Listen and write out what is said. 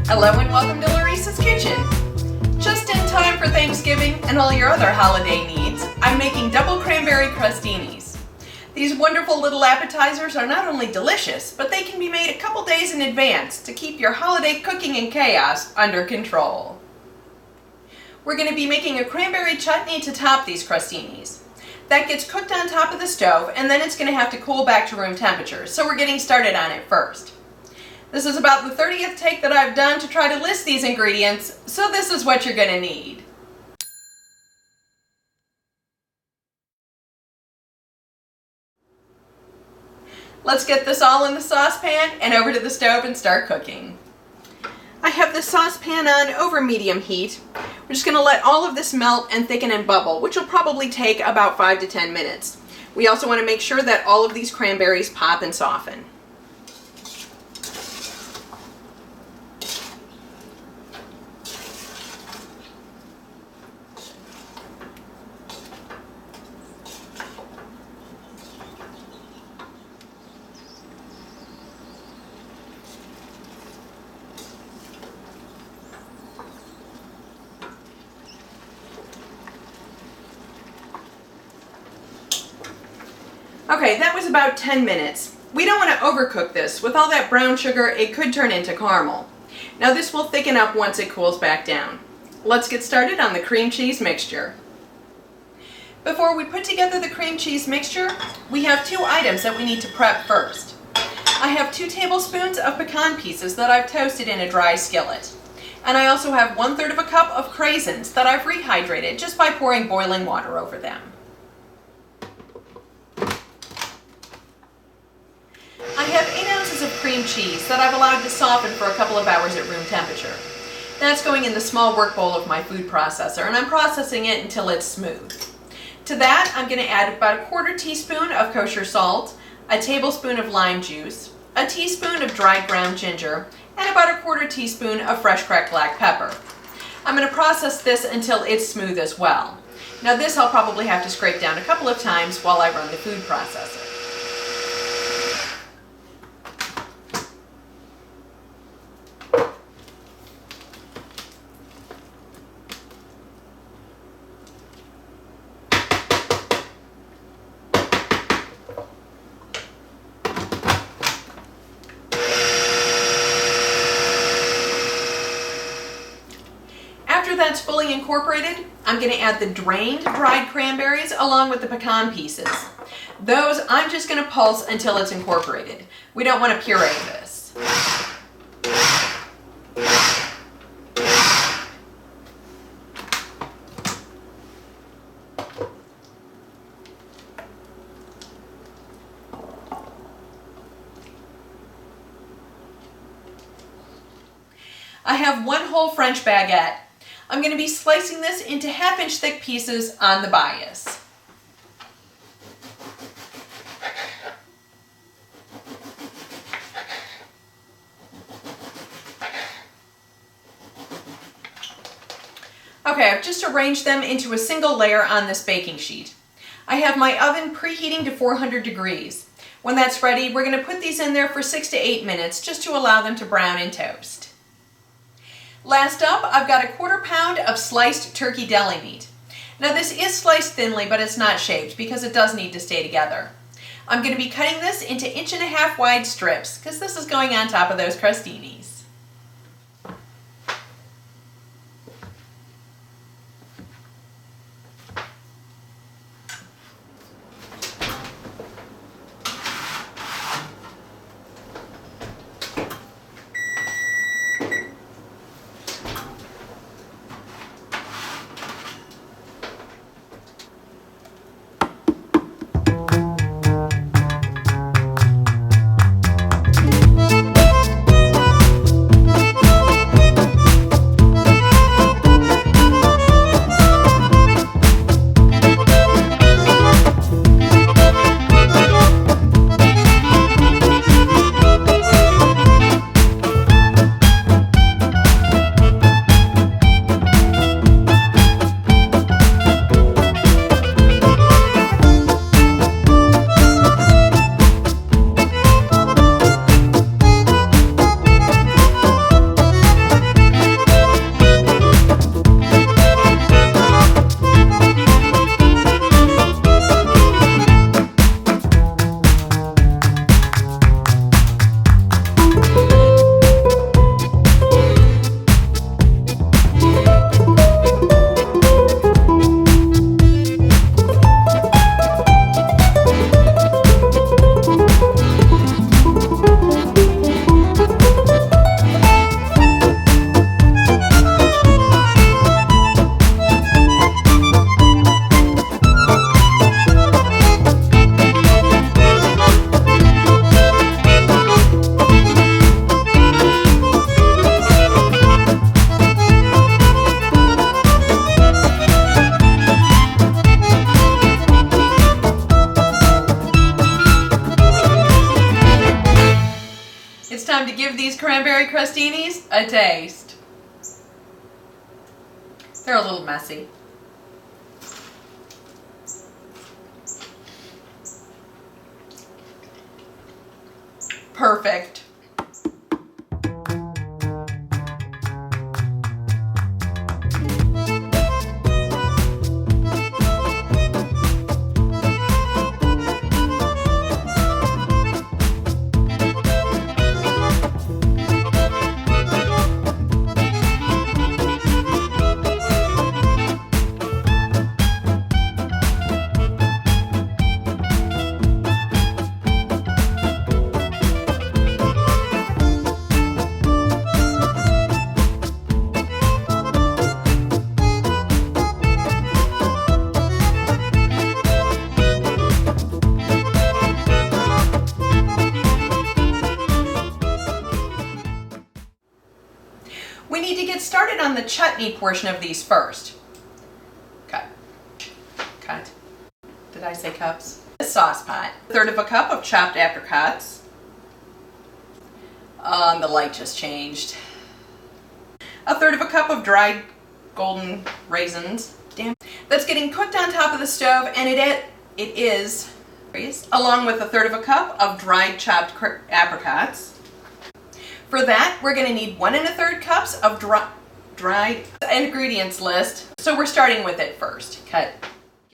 Hello and welcome to Larissa's Kitchen. Just in time for Thanksgiving and all your other holiday needs, I'm making double cranberry crostinis. These wonderful little appetizers are not only delicious, but they can be made a couple days in advance to keep your holiday cooking and chaos under control. We're going to be making a cranberry chutney to top these crostinis. That gets cooked on top of the stove and then it's going to have to cool back to room temperature, so we're getting started on it first. This is about the 30th take that I've done to try to list these ingredients, so this is what you're going to need. Let's get this all in the saucepan and over to the stove and start cooking. I have the saucepan on over medium heat. We're just going to let all of this melt and thicken and bubble, which will probably take about 5 to 10 minutes. We also want to make sure that all of these cranberries pop and soften. Okay, that was about 10 minutes. We don't want to overcook this. With all that brown sugar, it could turn into caramel. Now this will thicken up once it cools back down. Let's get started on the cream cheese mixture. Before we put together the cream cheese mixture, we have 2 items that we need to prep first. I have 2 tablespoons of pecan pieces that I've toasted in a dry skillet. And I also have 1/3 of a cup of raisins that I've rehydrated just by pouring boiling water over them. I have 8 ounces of cream cheese that I've allowed to soften for a couple of hours at room temperature. That's going in the small work bowl of my food processor, and I'm processing it until it's smooth. To that, I'm going to add about a 1/4 teaspoon of kosher salt, a tablespoon of lime juice, a teaspoon of dried ground ginger, and about a 1/4 teaspoon of fresh cracked black pepper. I'm going to process this until it's smooth as well. Now this I'll probably have to scrape down a couple of times while I run the food processor. After that's fully incorporated, I'm going to add the drained dried cranberries along with the pecan pieces. Those I'm just going to pulse until it's incorporated. We don't want to puree this. I have 1 whole French baguette. I'm going to be slicing this into 1/2-inch thick pieces on the bias. Okay, I've just arranged them into a single layer on this baking sheet. I have my oven preheating to 400 degrees. When that's ready, we're going to put these in there for 6 to 8 minutes just to allow them to brown and toast. Last up, I've got a 1/4 pound of sliced turkey deli meat. Now this is sliced thinly, but it's not shaped because it does need to stay together. I'm going to be cutting this into 1.5 inch wide strips because this is going on top of those crostinis. time to give these cranberry crostinis a taste. They're a little messy. Perfect. We need to get started on the chutney portion of these first. Cut. Did I say cups? A sauce pot. 1/3 cup of chopped apricots. The light just changed. 1/3 cup of dried golden raisins. Damn. That's getting cooked on top of the stove, and it is, along with 1/3 cup of dried chopped apricots. For that, we're going to need 1 1/3 cups of dried ingredients list. So we're starting with it first. Cut.